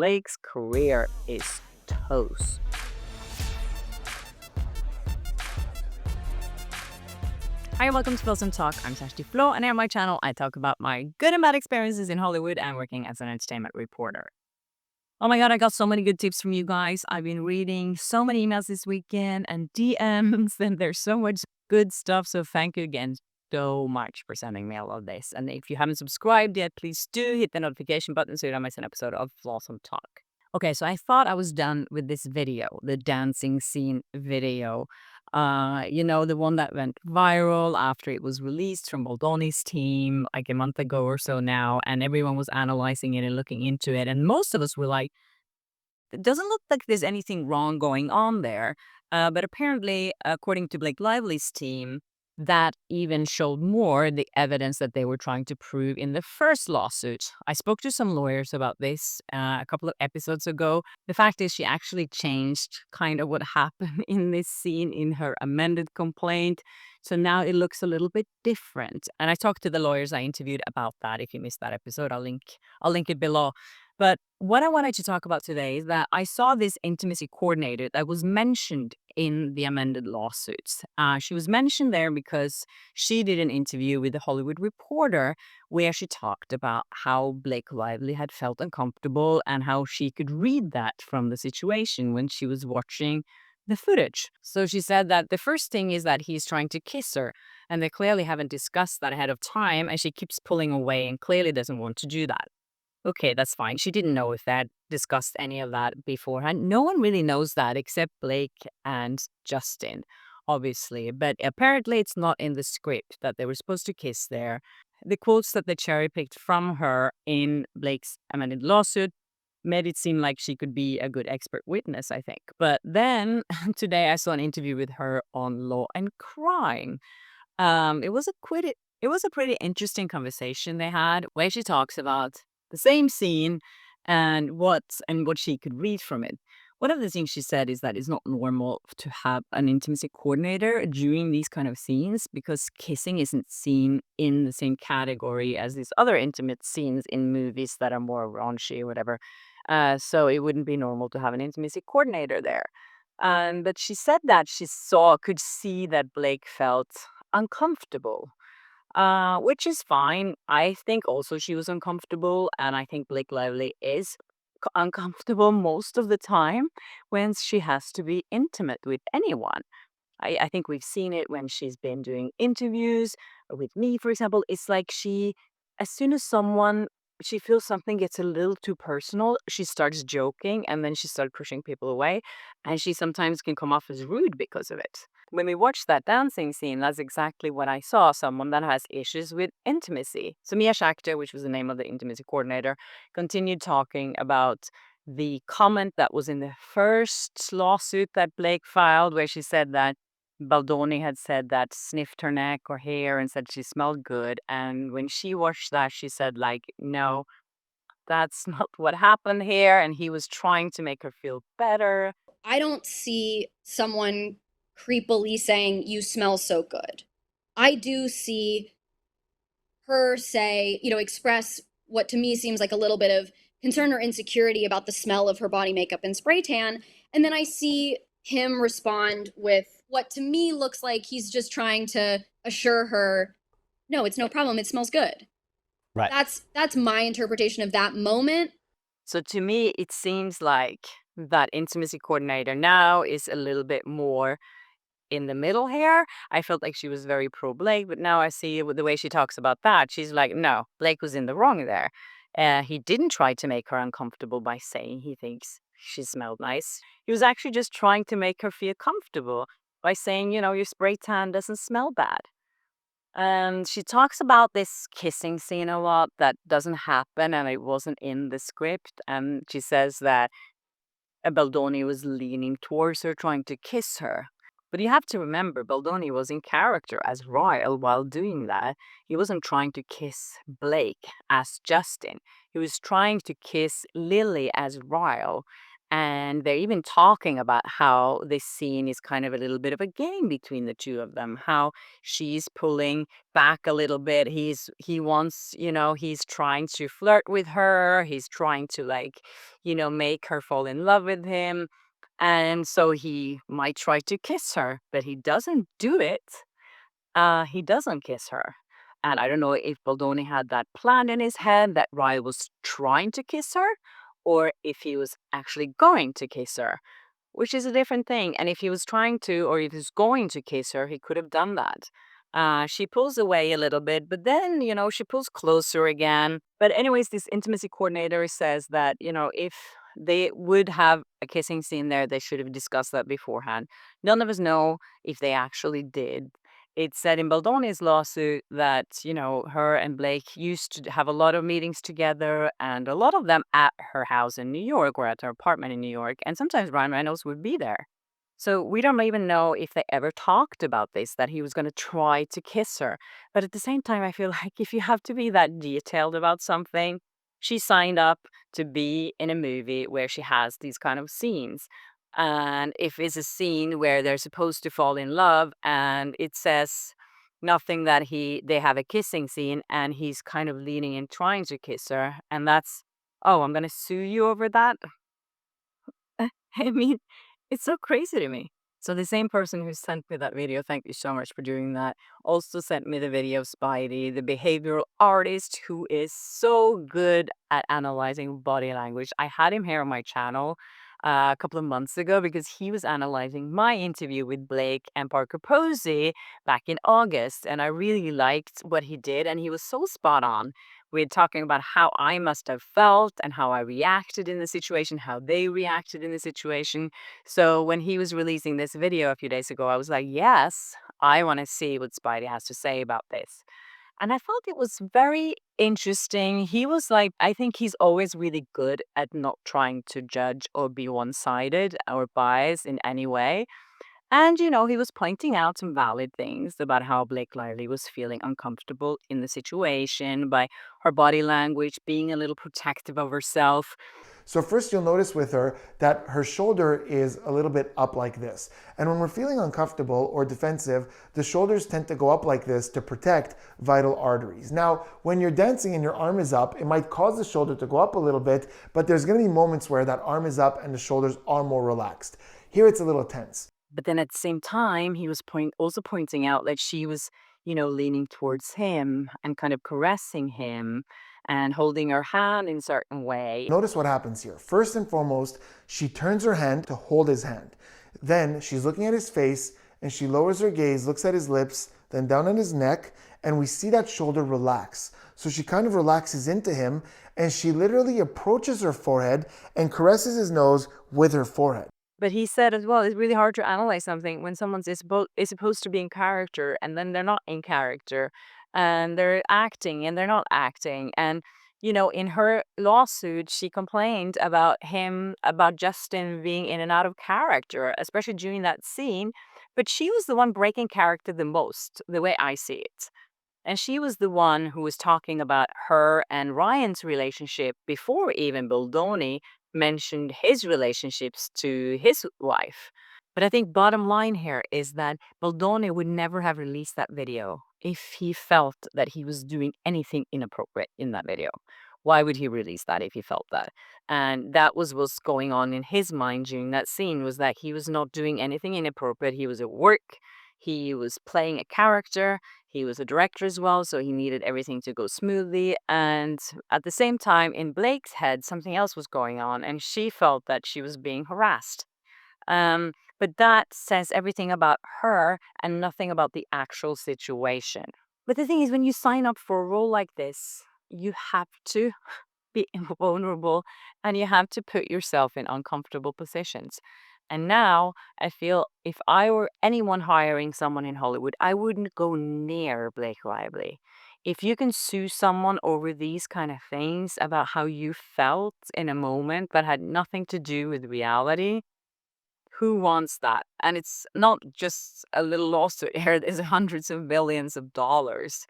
Blake's career is toast. Hi, and welcome to Film Talk. I'm Kjersti Flaa, and here on my channel, I talk about my good and bad experiences in Hollywood and working as an entertainment reporter. Oh my God, I got so many good tips from you guys. I've been reading so many emails this weekend and DMs, and there's so much good stuff. So thank you again so much for sending me all of this. And if you haven't subscribed yet, please do hit the notification button so you don't miss an episode of Flawsome Talk. Okay, so I thought I was done with this video, the dancing scene video. The one that went viral after it was released from Baldoni's team like a month ago or so now, and everyone was analyzing it and looking into it. And most of us were like, it doesn't look like there's anything wrong going on there. But apparently, according to Blake Lively's team, that even showed more the evidence that they were trying to prove in the first lawsuit. I spoke to some lawyers about this a couple of episodes ago. The fact is, she actually changed kind of what happened in this scene in her amended complaint. So now it looks a little bit different. And I talked to the lawyers I interviewed about that. If you missed that episode, I'll link it below. But what I wanted to talk about today is that I saw this intimacy coordinator that was mentioned in the amended lawsuits. She was mentioned there because she did an interview with the Hollywood Reporter where she talked about how Blake Lively had felt uncomfortable and how she could read that from the situation when she was watching the footage. So she said that the first thing is that he's trying to kiss her, and they clearly haven't discussed that ahead of time, and she keeps pulling away and clearly doesn't want to do that. Okay, that's fine. She didn't know if that discussed any of that beforehand. No one really knows that except Blake and Justin, obviously. But apparently it's not in the script that they were supposed to kiss there. The quotes that they cherry picked from her in Blake's amended lawsuit made it seem like she could be a good expert witness, I think. But then today I saw an interview with her on Law and Crime. It was a pretty interesting conversation they had where she talks about the same scene and what she could read from it. One of the things she said is that it's not normal to have an intimacy coordinator during these kind of scenes because kissing isn't seen in the same category as these other intimate scenes in movies that are more raunchy or whatever. So it wouldn't be normal to have an intimacy coordinator there. But she said that she could see that Blake felt uncomfortable, which is fine. I think also she was uncomfortable, and I think Blake Lively is uncomfortable most of the time when she has to be intimate with anyone. I think we've seen it when she's been doing interviews or with me, for example. It's like as soon as she feels something gets a little too personal, she starts joking and then she starts pushing people away. And she sometimes can come off as rude because of it. When we watched that dancing scene, that's exactly what I saw, someone that has issues with intimacy. So Mia Shachter, which was the name of the intimacy coordinator, continued talking about the comment that was in the first lawsuit that Blake filed, where she said that Baldoni had said that sniffed her neck or hair and said she smelled good. And when she watched that, she said, like, no, that's not what happened here. And he was trying to make her feel better. I don't see someone creepily saying, "You smell so good." I do see her say, express what to me seems like a little bit of concern or insecurity about the smell of her body makeup and spray tan. And then I see him respond with what to me looks like he's just trying to assure her, no, it's no problem. It smells good. Right. That's my interpretation of that moment. So to me, it seems like that intimacy coordinator now is a little bit more in the middle here. I felt like she was very pro Blake, but now I see with the way she talks about that, she's like, no, Blake was in the wrong there. He didn't try to make her uncomfortable by saying he thinks she smelled nice. He was actually just trying to make her feel comfortable by saying, your spray tan doesn't smell bad. And she talks about this kissing scene a lot that doesn't happen and it wasn't in the script. And she says that Baldoni was leaning towards her, trying to kiss her. But you have to remember, Baldoni was in character as Ryle while doing that. He wasn't trying to kiss Blake as Justin. He was trying to kiss Lily as Ryle. And they're even talking about how this scene is kind of a little bit of a game between the two of them, how she's pulling back a little bit. He wants, he's trying to flirt with her. He's trying to like, make her fall in love with him. And so he might try to kiss her, but he doesn't do it. He doesn't kiss her. And I don't know if Baldoni had that plan in his head that Ryan was trying to kiss her, or if he was actually going to kiss her, which is a different thing. And if he was trying to, or if he was going to kiss her, he could have done that. She pulls away a little bit, but then, she pulls closer again. But, anyways, this intimacy coordinator says that, if they would have a kissing scene there, they should have discussed that beforehand. None of us know if they actually did. It said in Baldoni's lawsuit that, her and Blake used to have a lot of meetings together and a lot of them at her house in New York or at her apartment in New York. And sometimes Ryan Reynolds would be there. So we don't even know if they ever talked about this, that he was going to try to kiss her. But at the same time, I feel like if you have to be that detailed about something, she signed up to be in a movie where she has these kind of scenes. And if it's a scene where they're supposed to fall in love and it says nothing that they have a kissing scene and he's kind of leaning and trying to kiss her, and that's, oh, I'm going to sue you over that. I mean, it's so crazy to me. So the same person who sent me that video, thank you so much for doing that, also sent me the video of Spidey, the behavioral artist who is so good at analyzing body language. I had him here on my channel a couple of months ago because he was analyzing my interview with Blake and Parker Posey back in August, and I really liked what he did, and he was so spot on. We're talking about how I must have felt and how I reacted in the situation, how they reacted in the situation. So when he was releasing this video a few days ago, I was like, yes, I want to see what Spidey has to say about this. And I felt it was very interesting. He was like, I think he's always really good at not trying to judge or be one sided or biased in any way. And, he was pointing out some valid things about how Blake Lively was feeling uncomfortable in the situation by her body language, being a little protective of herself. So first you'll notice with her that her shoulder is a little bit up like this. And when we're feeling uncomfortable or defensive, the shoulders tend to go up like this to protect vital arteries. Now, when you're dancing and your arm is up, it might cause the shoulder to go up a little bit, but there's gonna be moments where that arm is up and the shoulders are more relaxed. Here it's a little tense. But then at the same time, he was also pointing out that she was, leaning towards him and kind of caressing him and holding her hand in a certain way. Notice what happens here. First and foremost, she turns her hand to hold his hand. Then she's looking at his face and she lowers her gaze, looks at his lips, then down on his neck, and we see that shoulder relax. So she kind of relaxes into him and she literally approaches her forehead and caresses his nose with her forehead. But he said as well, it's really hard to analyze something when someone is supposed to be in character and then they're not in character and they're acting and they're not acting. And, in her lawsuit, she complained about Justin being in and out of character, especially during that scene. But she was the one breaking character the most, the way I see it. And she was the one who was talking about her and Ryan's relationship before even Baldoni mentioned his relationships to his wife. But I think bottom line here is that Baldoni would never have released that video if he felt that he was doing anything inappropriate in that video. Why would he release that if he felt that? And that was what's going on in his mind during that scene, was that he was not doing anything inappropriate. He was at work. He was playing a character. He was a director as well, so he needed everything to go smoothly. And at the same time, in Blake's head, something else was going on, and she felt that she was being harassed. Um, but that says everything about her and nothing about the actual situation. But the thing is, when you sign up for a role like this, you have to be vulnerable and you have to put yourself in uncomfortable positions. And now I feel if I were anyone hiring someone in Hollywood, I wouldn't go near Blake Lively. If you can sue someone over these kind of things about how you felt in a moment that had nothing to do with reality, who wants that? And it's not just a little lawsuit here, there's hundreds of billions of dollars.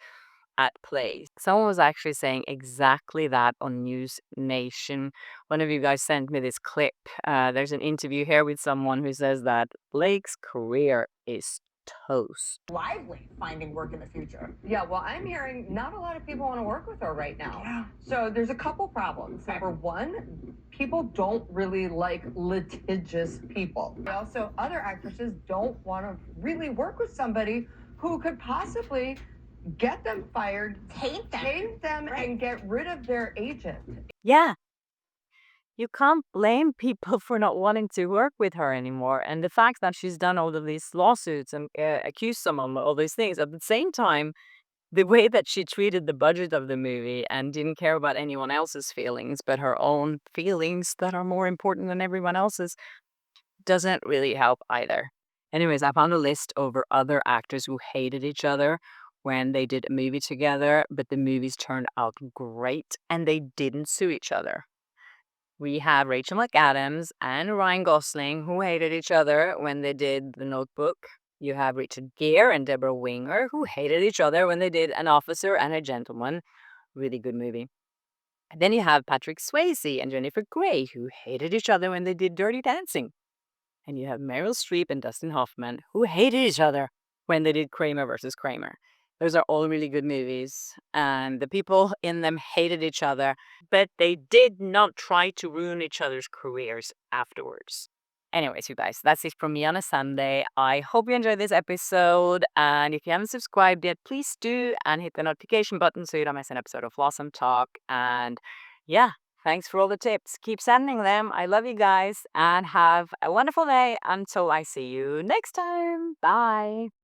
at play. Someone was actually saying exactly that on News Nation. One of you guys sent me this clip. There's an interview here with someone who says that Blake's career is toast. Lively finding work in the future. Yeah, well, I'm hearing not a lot of people want to work with her right now. Yeah. So there's a couple problems. Number one, people don't really like litigious people. Also, other actresses don't want to really work with somebody who could possibly get them fired, taint them, right, and get rid of their agent. Yeah. You can't blame people for not wanting to work with her anymore. And the fact that she's done all of these lawsuits and accused someone of all these things, at the same time, the way that she treated the budget of the movie and didn't care about anyone else's feelings, but her own feelings that are more important than everyone else's, doesn't really help either. Anyways, I found a list over other actors who hated each other when they did a movie together, but the movies turned out great and they didn't sue each other. We have Rachel McAdams and Ryan Gosling who hated each other when they did The Notebook. You have Richard Gere and Deborah Winger who hated each other when they did An Officer and a Gentleman. Really good movie. And then you have Patrick Swayze and Jennifer Grey who hated each other when they did Dirty Dancing. And you have Meryl Streep and Dustin Hoffman who hated each other when they did Kramer versus Kramer. Those are all really good movies, and the people in them hated each other, but they did not try to ruin each other's careers afterwards. Anyways, you guys, that's it from me on a Sunday. I hope you enjoyed this episode, and if you haven't subscribed yet, please do, and hit the notification button so you don't miss an episode of Flaa Talk. And yeah, thanks for all the tips. Keep sending them. I love you guys, and have a wonderful day until I see you next time. Bye.